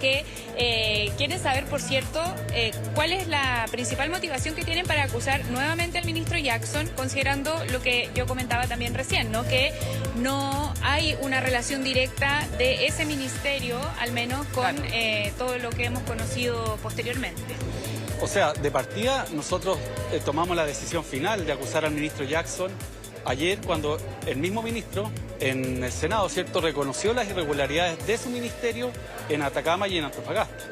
que quieren saber, por cierto, cuál es la principal motivación que tienen para acusar nuevamente al ministro Jackson, considerando lo que yo comentaba también recién, ¿no? Que no hay una relación directa de ese ministerio, al menos con todo lo que hemos conocido posteriormente. O sea, de partida nosotros tomamos la decisión final de acusar al ministro Jackson ayer, cuando el mismo ministro en el Senado, ¿cierto?, reconoció las irregularidades de su ministerio en Atacama y en Antofagasta.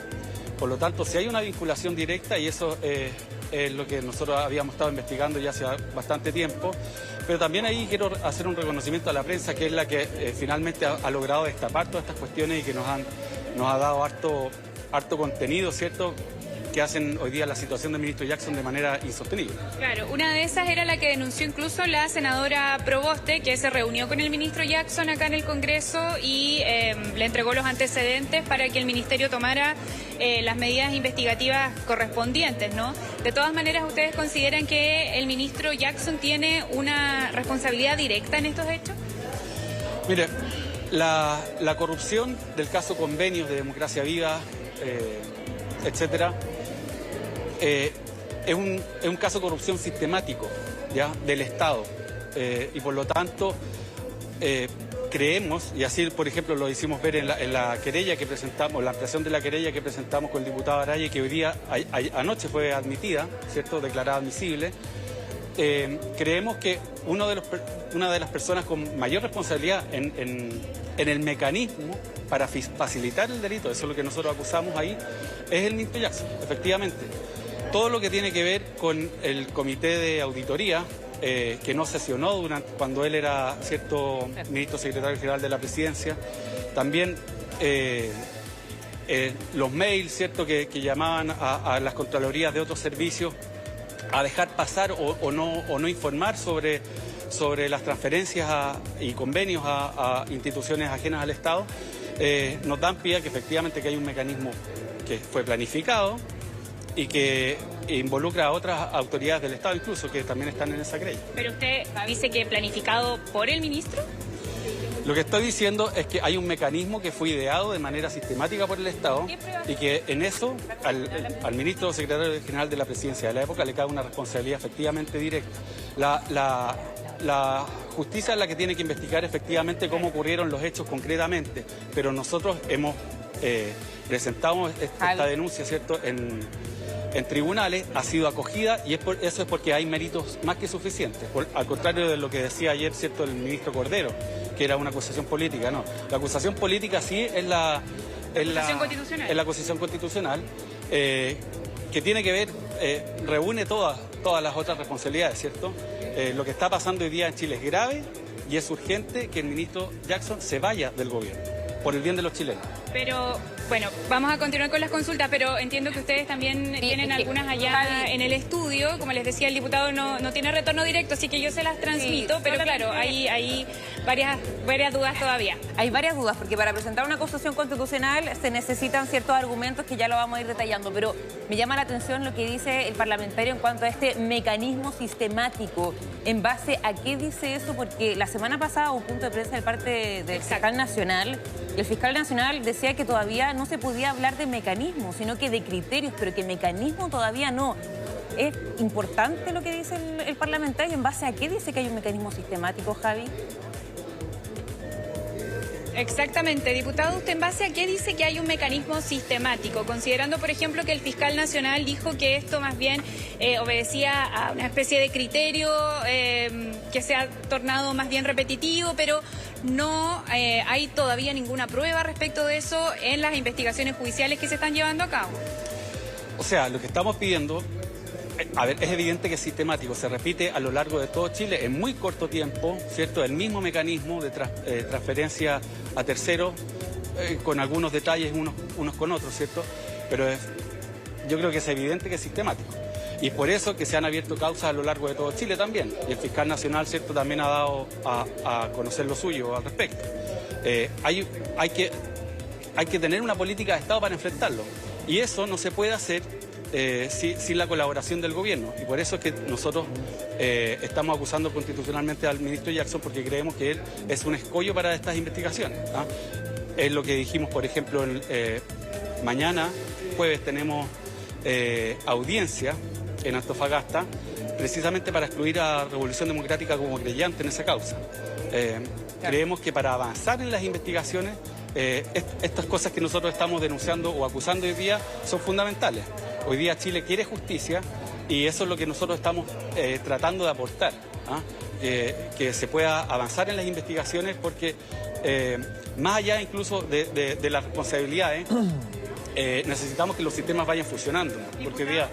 Por lo tanto, si hay una vinculación directa, y eso es lo que nosotros habíamos estado investigando ya hace bastante tiempo, pero también ahí quiero hacer un reconocimiento a la prensa, que es la que finalmente ha logrado destapar todas estas cuestiones y que nos ha dado harto contenido, ¿cierto?, que hacen hoy día la situación del ministro Jackson de manera insostenible. Claro, una de esas era la que denunció incluso la senadora Proboste, que se reunió con el ministro Jackson acá en el Congreso y le entregó los antecedentes para que el ministerio tomara las medidas investigativas correspondientes, ¿no? De todas maneras, ¿ustedes consideran que el ministro Jackson tiene una responsabilidad directa en estos hechos? Mire, la corrupción del caso Convenios de Democracia Viva, etcétera, es un caso de corrupción sistemático, ¿ya?, del Estado, y por lo tanto creemos, y así por ejemplo lo hicimos ver en la querella que presentamos, la ampliación de la querella que presentamos con el diputado Araya, y que hoy día, anoche fue admitida, ¿cierto?, declarada admisible. Creemos que una de las personas con mayor responsabilidad en el mecanismo para facilitar el delito, eso es lo que nosotros acusamos ahí, es el ministro Jackson, efectivamente. Todo lo que tiene que ver con el comité de auditoría, que no sesionó cuando él era, cierto, ministro secretario general de la presidencia, también los mails, cierto, que llamaban a las contralorías de otros servicios a dejar pasar o no informar sobre las transferencias y convenios a instituciones ajenas al Estado, nos dan pie a que efectivamente que hay un mecanismo que fue planificado y que involucra a otras autoridades del Estado incluso, que también están en esa querella. ¿Pero usted dice que planificado por el ministro? Lo que estoy diciendo es que hay un mecanismo que fue ideado de manera sistemática por el Estado y que en eso al ministro secretario general de la presidencia de la época le cae una responsabilidad efectivamente directa. La justicia es la que tiene que investigar efectivamente cómo ocurrieron los hechos concretamente, pero nosotros hemos presentado esta denuncia, ¿cierto?, en tribunales, ha sido acogida, y eso es porque hay méritos más que suficientes. Al contrario de lo que decía ayer, ¿cierto?, el ministro Cordero, que era una acusación política. No, la acusación política sí es la acusación constitucional, que tiene que ver, reúne todas las otras responsabilidades, ¿cierto? Lo que está pasando hoy día en Chile es grave y es urgente que el ministro Jackson se vaya del gobierno, por el bien de los chilenos. Pero, bueno, vamos a continuar con las consultas, pero entiendo que ustedes también tienen algunas allá en el estudio. Como les decía, el diputado no tiene retorno directo, así que yo se las transmito, pero claro, hay varias dudas todavía. Hay varias dudas, porque para presentar una acusación constitucional se necesitan ciertos argumentos que ya lo vamos a ir detallando, pero me llama la atención lo que dice el parlamentario en cuanto a este mecanismo sistemático. ¿En base a qué dice eso? Porque la semana pasada hubo un punto de prensa de parte del fiscal nacional, y el fiscal nacional decía que todavía no se podía hablar de mecanismos, sino que de criterios, pero que mecanismo todavía no. ¿Es importante lo que dice el parlamentario? ¿En base a qué dice que hay un mecanismo sistemático, Javi? Exactamente, diputado, ¿usted en base a qué dice que hay un mecanismo sistemático? Considerando, por ejemplo, que el fiscal nacional dijo que esto más bien obedecía a una especie de criterio que se ha tornado más bien repetitivo, pero no hay todavía ninguna prueba respecto de eso en las investigaciones judiciales que se están llevando a cabo. O sea, lo que estamos pidiendo, a ver, es evidente que es sistemático, se repite a lo largo de todo Chile en muy corto tiempo, ¿cierto? El mismo mecanismo de transferencia a terceros, con algunos detalles unos con otros, ¿cierto? Pero yo creo que es evidente que es sistemático. Y es por eso que se han abierto causas a lo largo de todo Chile también. Y el fiscal nacional, ¿cierto?, también ha dado a conocer lo suyo al respecto. Hay que tener una política de Estado para enfrentarlo. Y eso no se puede hacer sin la colaboración del gobierno. Y por eso es que nosotros estamos acusando constitucionalmente al ministro Jackson, porque creemos que él es un escollo para estas investigaciones, ¿ah? Es lo que dijimos, por ejemplo, Mañana, jueves, tenemos audiencia en Antofagasta, precisamente para excluir a Revolución Democrática como creyente en esa causa. Creemos que para avanzar en las investigaciones, estas cosas que nosotros estamos denunciando o acusando hoy día son fundamentales. Hoy día Chile quiere justicia y eso es lo que nosotros estamos tratando de aportar, ¿ah? Que se pueda avanzar en las investigaciones porque más allá incluso de las responsabilidades, necesitamos que los sistemas vayan funcionando, porque hoy día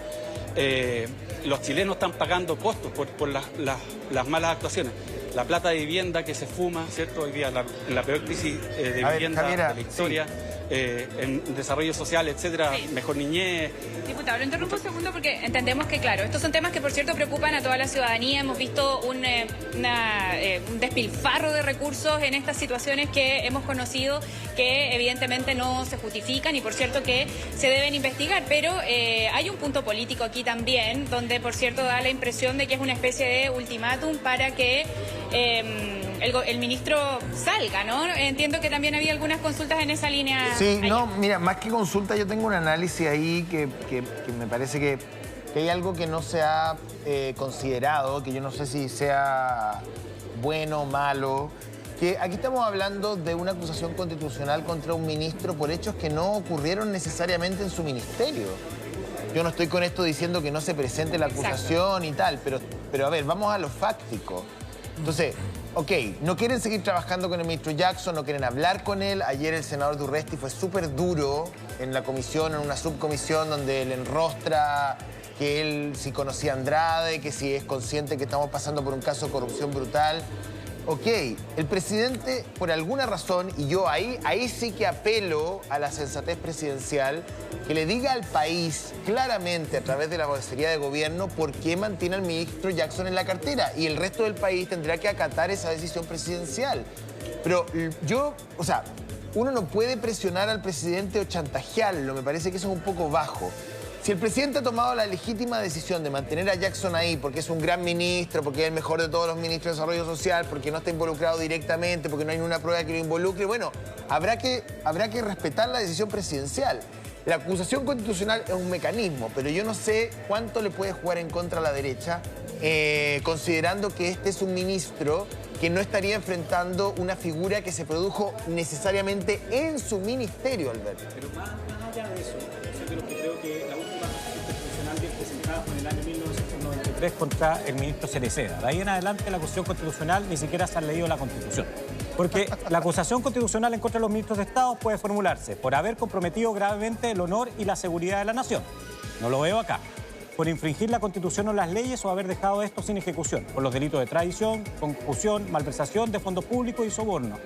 los chilenos están pagando costos por las malas actuaciones. La plata de vivienda que se fuma, ¿cierto? Hoy día en la peor crisis de vivienda Javiera, de la historia, en desarrollo social, etcétera, mejor niñez. Diputado, lo interrumpo un segundo porque entendemos que, claro, estos son temas que, por cierto, preocupan a toda la ciudadanía. Hemos visto un despilfarro de recursos en estas situaciones que hemos conocido que evidentemente no se justifican y, por cierto, que se deben investigar. Pero hay un punto político aquí también, donde, por cierto, da la impresión de que es una especie de ultimátum para que el ministro salga, ¿no? Entiendo que también había algunas consultas en esa línea. Sí, no, mira, más que consulta, yo tengo un análisis ahí que me parece que hay algo que no se ha considerado, que yo no sé si sea bueno o malo, que aquí estamos hablando de una acusación constitucional contra un ministro por hechos que no ocurrieron necesariamente en su ministerio. Yo no estoy con esto diciendo que no se presente la acusación y tal, pero a ver, vamos a lo fáctico. Entonces, ok, no quieren seguir trabajando con el ministro Jackson, no quieren hablar con él. Ayer el senador Durresti fue súper duro en la comisión, en una subcomisión donde él enrostra que él sí conocía a Andrade, que sí es consciente que estamos pasando por un caso de corrupción brutal. Ok, el presidente, por alguna razón, y yo ahí sí que apelo a la sensatez presidencial, que le diga al país claramente a través de la vocería de gobierno por qué mantiene al ministro Jackson en la cartera. Y el resto del país tendrá que acatar esa decisión presidencial. Pero o sea, uno no puede presionar al presidente o chantajearlo, me parece que eso es un poco bajo. Si el presidente ha tomado la legítima decisión de mantener a Jackson ahí porque es un gran ministro, porque es el mejor de todos los ministros de Desarrollo Social, porque no está involucrado directamente, porque no hay ninguna prueba que lo involucre, bueno, habrá que respetar la decisión presidencial. La acusación constitucional es un mecanismo, pero yo no sé cuánto le puede jugar en contra a la derecha, considerando que este es un ministro que no estaría enfrentando una figura que se produjo necesariamente en su ministerio, Alberto. Pero más allá de eso, yo creo que la última acusación constitucional bien presentada fue en el año 1993 contra el ministro Cereceda. De ahí en adelante la acusación constitucional ni siquiera se ha leído la Constitución. Porque la acusación constitucional en contra de los ministros de Estado puede formularse por haber comprometido gravemente el honor y la seguridad de la nación. No lo veo acá. Por infringir la Constitución o las leyes o haber dejado esto sin ejecución, por los delitos de traición, concusión, malversación de fondos públicos y soborno.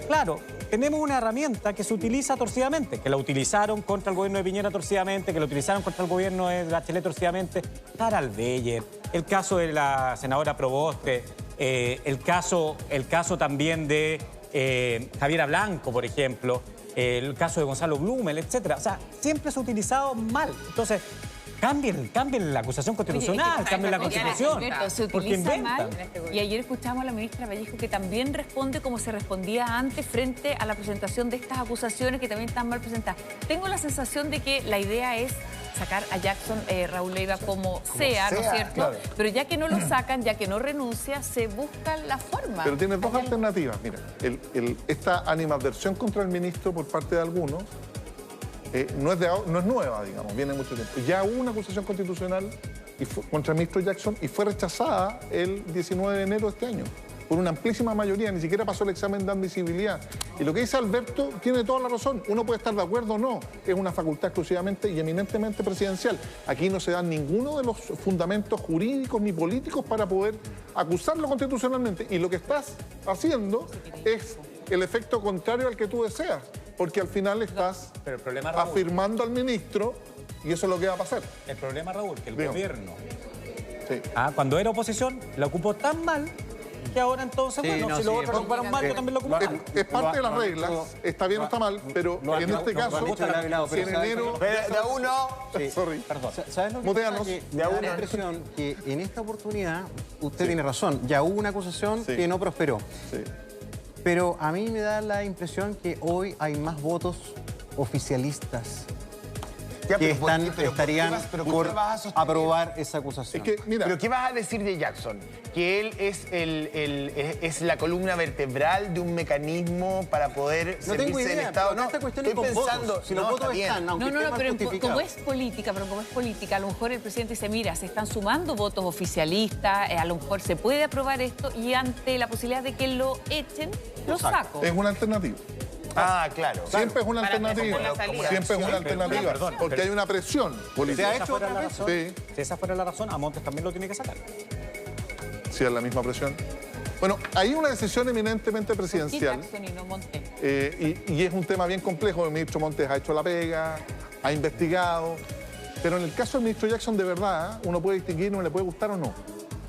Claro, tenemos una herramienta que se utiliza torcidamente, que la utilizaron contra el gobierno de Piñera torcidamente, que la utilizaron contra el gobierno de Bachelet torcidamente, para Beyer, el caso de la senadora Proboste, el caso también de Javiera Blanco, por ejemplo, el caso de Gonzalo Blumel, etc. O sea, siempre se ha utilizado mal. Entonces, cambien la acusación constitucional, cambien la Constitución. Alberto, se utiliza mal. Y ayer escuchamos a la ministra Vallejo que también responde como se respondía antes frente a la presentación de estas acusaciones que también están mal presentadas. Tengo la sensación de que la idea es sacar a Jackson, Raúl Leiva, como sea, ¿no es cierto? Claro. Pero ya que no lo sacan, ya que no renuncia, se busca la forma. Pero tiene dos alternativas. Mira, esta animadversión contra el ministro por parte de algunos no es nueva, digamos, viene mucho tiempo. Ya hubo una acusación constitucional contra el ministro Jackson y fue rechazada el 19 de enero de este año por una amplísima mayoría, ni siquiera pasó el examen de admisibilidad. Y lo que dice Alberto tiene toda la razón. Uno puede estar de acuerdo o no, es una facultad exclusivamente y eminentemente presidencial. Aquí no se dan ninguno de los fundamentos jurídicos ni políticos para poder acusarlo constitucionalmente. Y lo que estás haciendo es el efecto contrario al que tú deseas, porque al final estás afirmando al ministro y eso es lo que va a pasar. El problema, Raúl, que el gobierno, cuando era oposición, la ocupó tan mal que ahora entonces, si los otros lo ocuparon mal, yo también lo ocupo mal. Es parte de las reglas, está bien o está mal, pero en este caso, si en enero... De uno... Sorry. Perdón. ¿Sabes lo que pasa? Que me da la impresión que en esta oportunidad, usted tiene razón, ya hubo una acusación que no prosperó. Pero a mí me da la impresión que hoy hay más votos oficialistas Ya, que pero ¿por qué? Pero estarían ¿por qué vas por a sostener? aprobar esa acusación. Es que, mira, ¿Pero qué vas a decir de Jackson? Que él es la columna vertebral de un mecanismo para poder No tengo servirse del idea, Estado. pero esta cuestión es con votos. Si los no, votos está bien. están, aunque estén mal pero justificados. como es política, a lo mejor el presidente dice, mira, se están sumando votos oficialistas, a lo mejor se puede aprobar esto y ante la posibilidad de que lo echen, lo saco. es una alternativa. Ah, claro. Siempre es una Para alternativa. como la salida. Siempre es una Siempre, alternativa. perdón, Porque pero- hay una presión ¿Se ha política. hecho otra vez? Sí, Si esa fuera la razón, a Montes también lo tiene que sacar. sí, es la misma presión. Bueno, hay una decisión eminentemente ¿Y presidencial. Jackson y no Montes? Y es un tema bien complejo. El ministro Montes ha hecho la pega, ha investigado. Pero en el caso del ministro Jackson, de verdad, uno puede distinguir, no le puede gustar o no.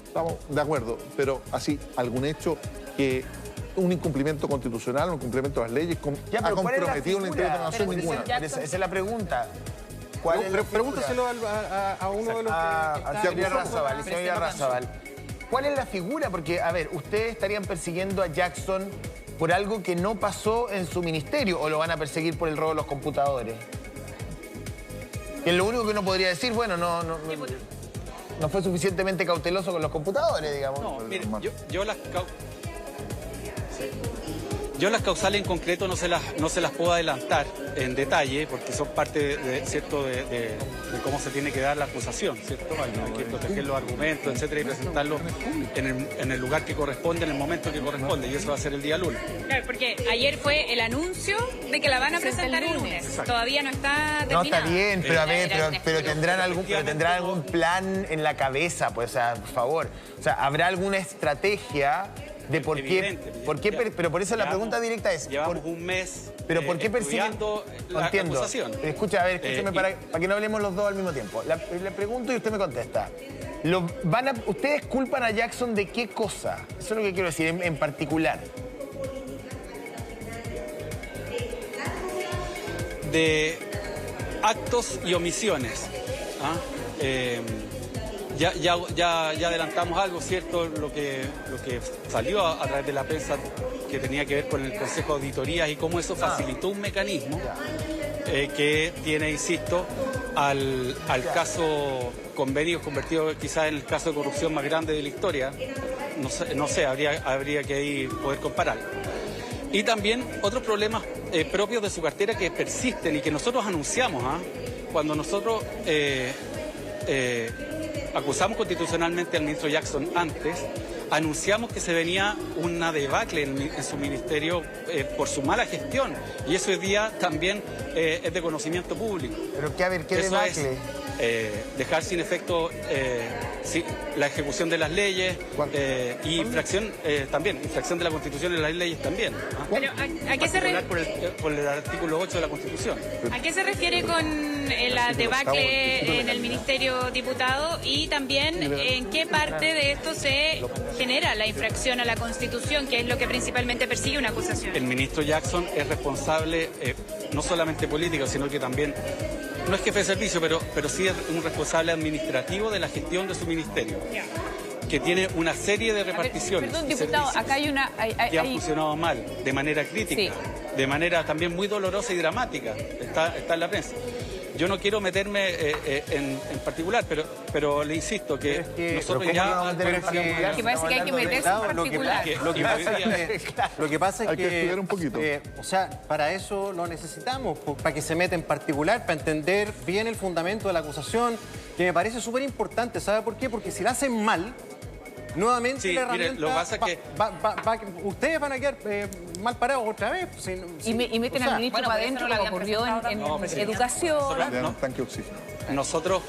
Estamos de acuerdo. Pero así, algún hecho que un incumplimiento constitucional, un incumplimiento de las leyes, Ya, ha pero ¿cuál es la comprometido la figura? integridad de la nación, Pero ninguna. Esa es la pregunta. ¿Cuál es la figura? Pregúntaselo a uno de los A señor Irarrázaval, señor Presionó Irarrázaval. ¿Cuál es la figura? Porque, a ver, ustedes estarían persiguiendo a Jackson por algo que no pasó en su ministerio, o lo van a perseguir por el robo de los computadores. Que es lo único que uno podría decir, bueno, no fue suficientemente cauteloso con los computadores, digamos. No, mire, yo las causales en concreto no se las puedo adelantar en detalle porque son parte de cómo se tiene que dar la acusación, ¿cierto? Hay que proteger los argumentos, etcétera, y presentarlos en el lugar que corresponde, en el momento que corresponde, y eso va a ser el día lunes. Claro, porque ayer fue el anuncio de que la van a presentar el lunes. Todavía no está No, terminada. está bien, pero a ver, pero tendrán efectivamente algún plan en la cabeza, pues, o sea, por favor. O sea, ¿habrá alguna estrategia de por Evidente, ya. pero por eso la pregunta directa es... Llevamos un mes Pero ¿por qué persiguen? estudiando la Entiendo. acusación. Escucha, a ver, escúcheme para que no hablemos los dos al mismo tiempo. Le pregunto y usted me contesta. ¿Ustedes culpan a Jackson de qué cosa? Eso es lo que quiero decir en particular. De actos y omisiones. ¿Ah? Ya adelantamos algo, ¿cierto? Lo que salió a través de la prensa que tenía que ver con el Consejo de Auditorías y cómo eso facilitó un mecanismo que tiene, insisto, al caso convenio convertido quizás en el caso de corrupción más grande de la historia. No sé, habría que ahí poder comparar. Y también otros problemas propios de su cartera que persisten y que nosotros anunciamos, cuando nosotros acusamos constitucionalmente al ministro Jackson antes, anunciamos que se venía una debacle en su ministerio por su mala gestión. Y eso hoy día también es de conocimiento público. Pero a ver, ¿qué Eso debacle? Dejar sin efecto la ejecución de las leyes y infracción de la Constitución y de las leyes también. Pero ¿a qué se por el artículo 8 de la Constitución. ¿A qué se refiere con la debacle en el ministerio diputado y también en qué parte de esto se genera la infracción a la Constitución, que es lo que principalmente persigue una acusación? El ministro Jackson es responsable no solamente político, sino que también, no es jefe de servicio, pero sí es un responsable administrativo de la gestión de su ministerio, que tiene una serie de reparticiones. Perdón, y diputado, servicios acá hay una... que han funcionado mal, de manera crítica, Sí. de manera también muy dolorosa y dramática. Está en la prensa. Yo no quiero meterme en particular, pero le insisto que nosotros ¿cómo ya... nos vamos a meter en particular? Que parece que hay que meterse en particular. Lo que pasa es Hay que estudiar un poquito. o sea, para eso lo necesitamos, para que se meta en particular, para entender bien el fundamento de la acusación, que me parece súper importante. ¿Sabe por qué? Porque si la hacen mal, nuevamente Sí, la mire, herramienta lo que pasa es que- ustedes van a quedar mal parados otra vez. Y meten al ministro Bueno, para por eso adentro, lo como habían ocurrió presentado en también. educación. Le dan un tanque de oxígeno. Nosotros,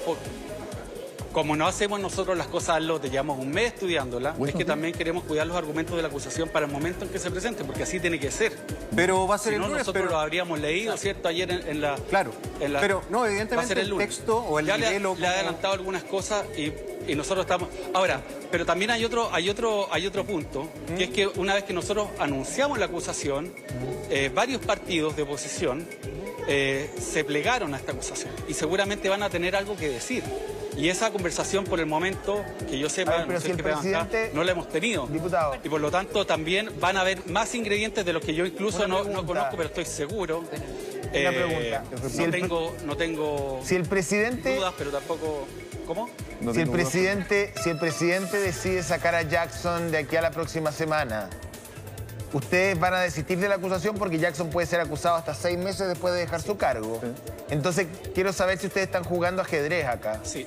como no hacemos nosotros las cosas al lote, llevamos un mes estudiándola, es que también queremos cuidar los argumentos de la acusación para el momento en que se presente, porque así tiene que ser. Pero va a ser Si el no, lunes, nosotros pero... lo habríamos leído, ¿cierto? Ayer en la... Claro, pero no, va a evidentemente ser el el lunes. texto o el ya nivel o le ha como- adelantado algunas cosas y nosotros estamos... Ahora, pero también hay otro punto, que es que una vez que nosotros anunciamos la acusación, varios partidos de oposición se plegaron a esta acusación y seguramente van a tener algo que decir. Y esa conversación, por el momento, que yo sepa, A ver, pero no sé si el qué vean acá, presidente- no la hemos tenido. Diputado. Y por lo tanto también van a haber más ingredientes de los que yo incluso Una no pregunta. conozco, pero estoy seguro Una pregunta. No tengo Si el presidente... dudas, pero tampoco... ¿Cómo? Si el presidente decide sacar a Jackson de aquí a la próxima semana, ustedes van a desistir de la acusación porque Jackson puede ser acusado hasta 6 meses después de dejar su cargo. Sí. Entonces, quiero saber si ustedes están jugando ajedrez acá. Sí.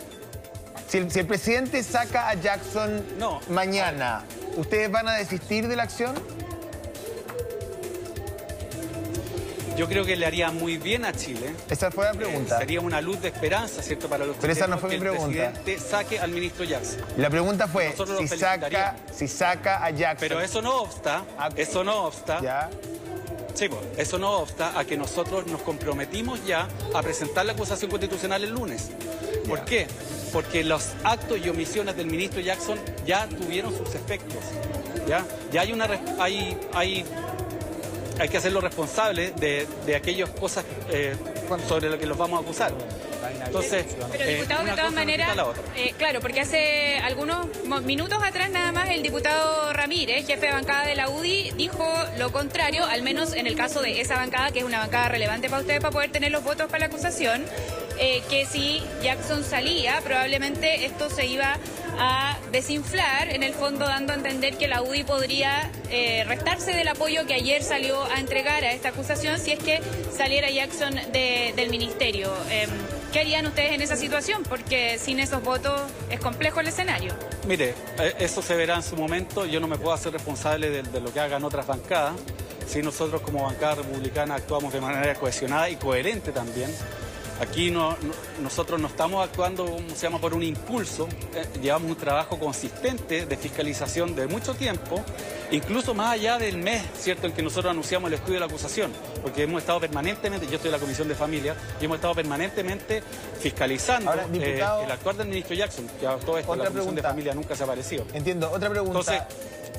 Si el presidente saca a Jackson mañana, ¿ustedes van a desistir de la acción? Yo creo que le haría muy bien a Chile. Esa fue la pregunta. Sería una luz de esperanza, ¿cierto? Para los Pero esa no fue que mi pregunta. el presidente saque al ministro Jackson. La pregunta fue Nosotros lo si saca a Jackson. Pero eso no obsta, ¿Ya? Sí, pues, eso no obsta a que nosotros nos comprometimos ya a presentar la acusación constitucional el lunes. ¿Por qué? Porque los actos y omisiones del ministro Jackson ya tuvieron sus efectos. Ya hay que hacerlo responsable de aquellas cosas sobre las que los vamos a acusar. Entonces, pero diputado, de todas maneras, claro, porque hace algunos minutos atrás nada más el diputado Ramírez, jefe de bancada de la UDI, dijo lo contrario, al menos en el caso de esa bancada, que es una bancada relevante para ustedes para poder tener los votos para la acusación, que si Jackson salía, probablemente esto se iba a desinflar, en el fondo dando a entender que la UDI podría restarse del apoyo que ayer salió a entregar a esta acusación si es que saliera Jackson del ministerio. ¿Qué harían ustedes en esa situación? Porque sin esos votos es complejo el escenario. Mire, eso se verá en su momento. Yo no me puedo hacer responsable de lo que hagan otras bancadas. Sí, nosotros como bancada republicana actuamos de manera cohesionada y coherente también. Aquí nosotros no estamos actuando, como se llama, por un impulso. Llevamos un trabajo consistente de fiscalización de mucho tiempo, incluso más allá del mes, ¿cierto?, en que nosotros anunciamos el estudio de la acusación, porque hemos estado permanentemente, yo estoy en la Comisión de Familia, y hemos estado permanentemente fiscalizando el actuar del ministro Jackson, que a todo esto la Comisión de Familia nunca se ha aparecido. Entiendo. Otra pregunta.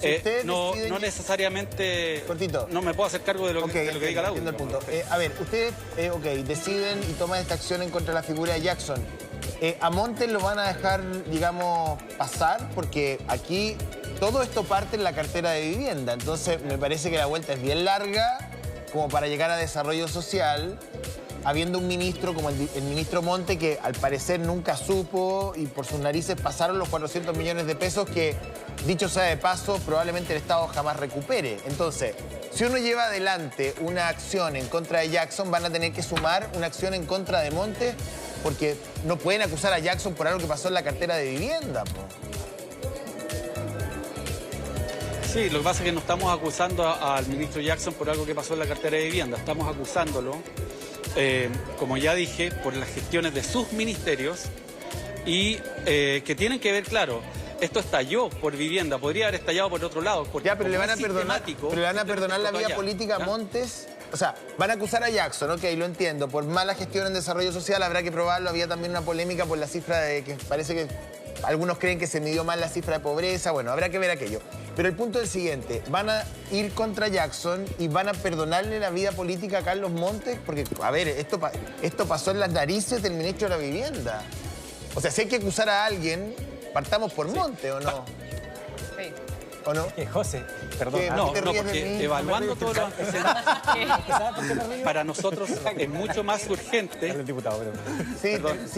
Entonces, si no necesariamente... Cortito. No me puedo hacer cargo de lo que diga la UDI. Entiendo el punto. A ver, ustedes deciden y toman esta acción en contra de la figura de Jackson. ¿A Montes lo van a dejar, digamos, pasar? Porque aquí todo esto parte en la cartera de vivienda. Entonces, me parece que la vuelta es bien larga como para llegar a desarrollo social, habiendo un ministro como el ministro Monte, que al parecer nunca supo y por sus narices pasaron los 400 millones de pesos que, dicho sea de paso, probablemente el Estado jamás recupere. Entonces, si uno lleva adelante una acción en contra de Jackson, van a tener que sumar una acción en contra de Monte, porque no pueden acusar a Jackson por algo que pasó en la cartera de vivienda, po. Sí, lo que pasa es que no estamos acusando al ministro Jackson por algo que pasó en la cartera de vivienda. Estamos acusándolo, como ya dije, por las gestiones de sus ministerios y que tienen que ver, claro, esto estalló por vivienda, podría haber estallado por otro lado. Porque ya, pero le van a perdonar la vía política a Montes. O sea, van a acusar a Jackson, ok, lo entiendo, por mala gestión en desarrollo social, habrá que probarlo. Había también una polémica por la cifra de que parece que algunos creen que se midió mal la cifra de pobreza. Bueno, habrá que ver aquello. Pero el punto es el siguiente, van a ir contra Jackson y van a perdonarle la vida política a Carlos Montes, porque, a ver, esto pasó en las narices del ministro de la Vivienda. O sea, si hay que acusar a alguien, partamos por Montes, ¿o no? Sí. ¿O no? José, perdón. No, porque evaluando todos los escenarios, para nosotros es mucho más urgente. El diputado, Sí,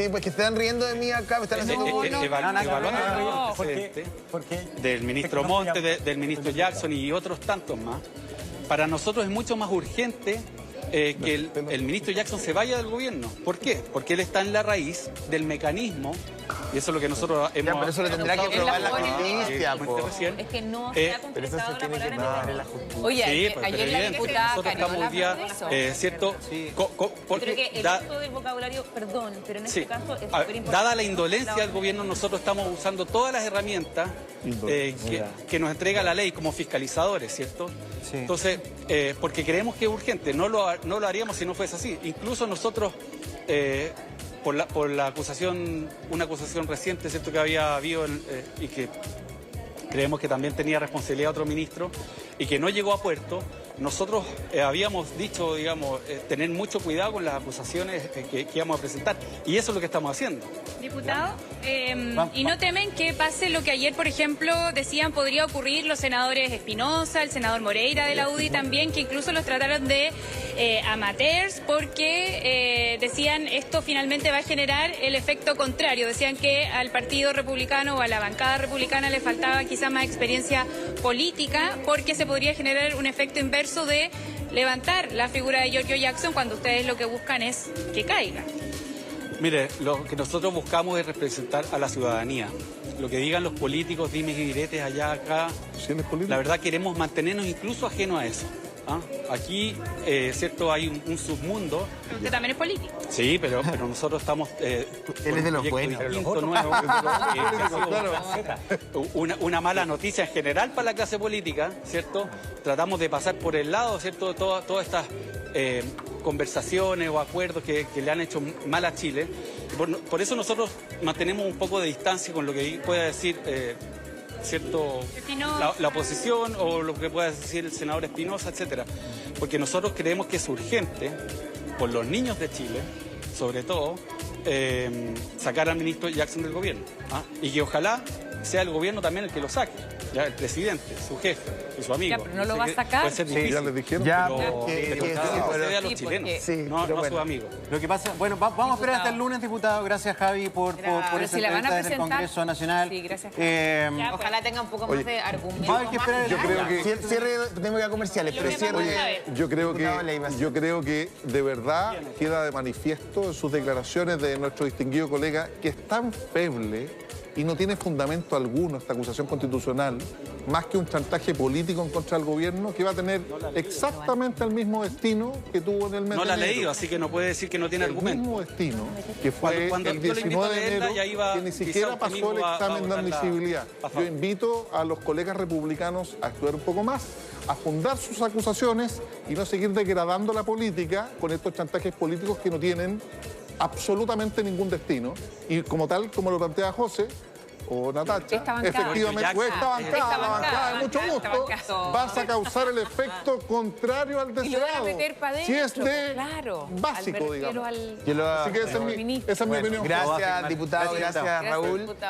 pues que están riendo de mí acá, me están haciendo... Evaluando del ministro Montes, del ministro Jackson y otros tantos más, para nosotros es mucho más urgente que el ministro Jackson se vaya del gobierno. ¿Por qué? Porque él está en la raíz del mecanismo, y eso es lo que nosotros hemos... Ya, pero eso le tendrá que probar la justicia, Es que no se ha concretado la palabra en el gobierno. Oye, sí, ayer la diputada nosotros estamos un día, ¿cierto? Yo creo que el uso del vocabulario, perdón, pero en este caso es súper importante. Dada la indolencia del gobierno, nosotros estamos usando todas las herramientas que nos entrega la ley como fiscalizadores, ¿cierto? Sí. Entonces, porque creemos que es urgente, no lo haríamos si no fuese así. Incluso nosotros, por la acusación, una acusación reciente, ¿cierto?, que había habido y que creemos que también tenía responsabilidad otro ministro y que no llegó a puerto, nosotros habíamos dicho, digamos, tener mucho cuidado con las acusaciones que íbamos a presentar. Y eso es lo que estamos haciendo. Diputado, ¿y no temen que pase lo que ayer, por ejemplo, decían podría ocurrir los senadores Espinosa, el senador Moreira de la UDI también, que incluso los trataron de amateurs porque decían esto finalmente va a generar el efecto contrario? Decían que al Partido Republicano o a la bancada republicana le faltaba quizá más experiencia política porque se podría generar un efecto inverso de levantar la figura de Giorgio Jackson cuando ustedes lo que buscan es que caiga. Mire, lo que nosotros buscamos es representar a la ciudadanía. Lo que digan los políticos, dimes y diretes allá, acá, la verdad queremos mantenernos incluso ajenos a eso. ¿Ah? Aquí, cierto, hay un submundo. Pero usted también es político. Sí, pero nosotros estamos... Él es de los buenos. Nuevo, una mala noticia en general para la clase política, ¿cierto? Tratamos de pasar por el lado, ¿cierto?, de todas estas conversaciones o acuerdos que le han hecho mal a Chile. Por eso nosotros mantenemos un poco de distancia con lo que pueda decir... ¿cierto? La oposición o lo que pueda decir el senador Espinosa, etcétera. Porque nosotros creemos que es urgente, por los niños de Chile, sobre todo, sacar al ministro Jackson del gobierno. ¿Ah? Y que ojalá sea el gobierno también el que lo saque. Ya el presidente, su jefe y su amigo. Ya, pero no lo va a sacar. Puede ser difícil. Ya les dijeron. Pero a los chilenos, no a sus amigos. Lo que pasa, bueno, vamos a esperar hasta el lunes, diputado. Gracias, Javi, por esa si la van a entrevista en el presentar. Congreso Nacional. Sí, gracias. Ojalá tenga un poco más de argumentos. Va a haber que esperar el Yo creo que... Cierre, tengo que ir a comerciales, pero cierre... Yo creo Diputado Leiva. que de verdad queda de manifiesto en sus declaraciones de nuestro distinguido colega que es tan feble y no tiene fundamento alguno esta acusación constitucional, más que un chantaje político en contra del gobierno, que va a tener exactamente el mismo destino que tuvo en el mes No de la ha enero. leído, así que no puede decir que no tiene El argumento. mismo destino que fue Cuando el yo lo invito a 19 de leerla, enero, ya iba que ni quizá siquiera usted pasó mismo el a examen de votarla admisibilidad. a favor. Yo invito a los colegas republicanos a estudiar un poco más, a fundar sus acusaciones y no seguir degradando la política con estos chantajes políticos que no tienen absolutamente ningún destino. Y como tal, como lo plantea José o Natacha, Esta bancada. efectivamente, o esta bancada, la bancada de mucho esta gusto, bancada. vas a causar el efecto contrario al Y lo van a deseado. meter para Si es adentro, de claro. básico, Me refiero digamos. al Yo lo- Así que esa es mi opinión. Gracias, diputado. Gracias, Gracias, Raúl. diputado.